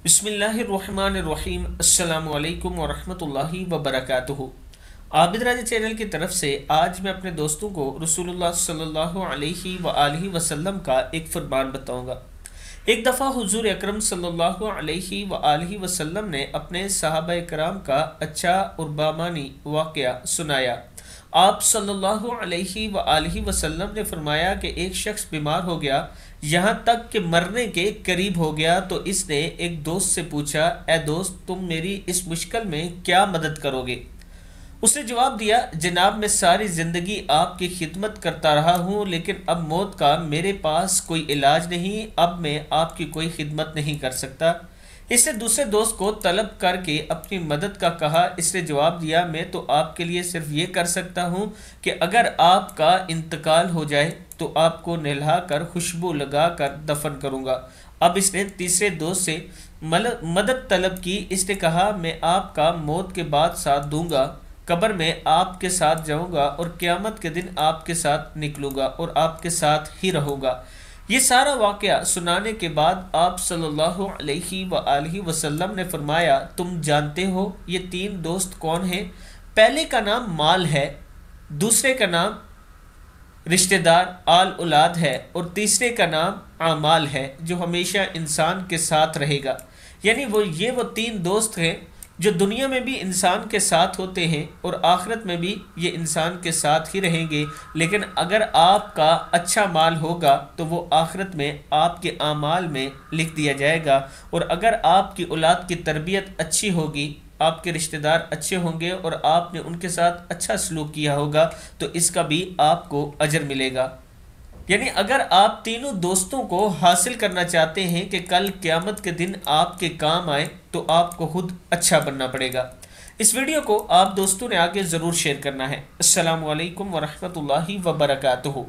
बिस्मिल्लाहिर्रहमानिर्रहीम अस्सलामु अलैकुम वरहमतुल्लाहि वबरकातुहू। आबिद राजा चैनल की तरफ से आज मैं अपने दोस्तों को रसूलुल्लाह सल्लल्लाहु अलैहि वसल्लम का एक फरमान बताऊंगा। एक दफ़ा हुजूर अकरम सल्लल्लाहु अलैहि वसल्लम ने अपने सहाबा कराम का अच्छा और बामानी वाक़या सुनाया। आप सल्लल्लाहु अलैहि वसल्लम ने फरमाया कि एक शख्स बीमार हो गया, यहाँ तक कि मरने के करीब हो गया, तो इसने एक दोस्त से पूछा, ए दोस्त, तुम मेरी इस मुश्किल में क्या मदद करोगे? उसने जवाब दिया, जनाब, मैं सारी ज़िंदगी आपकी खिदमत करता रहा हूँ, लेकिन अब मौत का मेरे पास कोई इलाज नहीं, अब मैं आपकी कोई खिदमत नहीं कर सकता। इसने दूसरे दोस्त को तलब करके अपनी मदद का कहा। इसने जवाब दिया, मैं तो आपके लिए सिर्फ ये कर सकता हूँ कि अगर आपका इंतकाल हो जाए तो आपको नहला कर खुशबू लगा कर दफन करूँगा। अब इसने तीसरे दोस्त से मदद तलब की। इसने कहा, मैं आपका मौत के बाद साथ दूंगा, कब्र में आपके साथ जाऊंगा और क़यामत के दिन आपके साथ निकलूंगा और आपके साथ ही रहूंगा। ये सारा वाक़या सुनाने के बाद आप सल्लल्लाहु अलैहि वसल्लम ने फरमाया, तुम जानते हो ये तीन दोस्त कौन हैं? पहले का नाम माल है, दूसरे का नाम रिश्तेदार आल औलाद है और तीसरे का नाम आमाल है, जो हमेशा इंसान के साथ रहेगा। यानी वो तीन दोस्त हैं जो दुनिया में भी इंसान के साथ होते हैं और आखिरत में भी ये इंसान के साथ ही रहेंगे। लेकिन अगर आपका अच्छा माल होगा तो वो आखिरत में आपके आमाल में लिख दिया जाएगा, और अगर आपकी औलाद की तरबियत अच्छी होगी, आपके रिश्तेदार अच्छे होंगे और आपने उनके साथ अच्छा सलूक किया होगा, तो इसका भी आपको अजर मिलेगा। यानी अगर आप तीनों दोस्तों को हासिल करना चाहते हैं कि कल क़यामत के दिन आपके काम आए, तो आपको खुद अच्छा बनना पड़ेगा। इस वीडियो को आप दोस्तों ने आगे ज़रूर शेयर करना है। अस्सलामु अलैकुम वरहमतुल्लाहि वबरकातुहू।